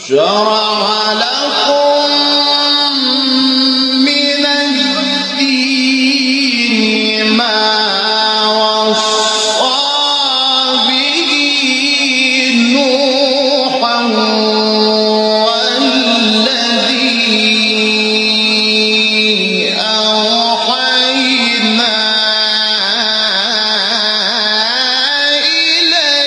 شرع لكم من الدين ما وصى به نوحا والذي أوحينا إليك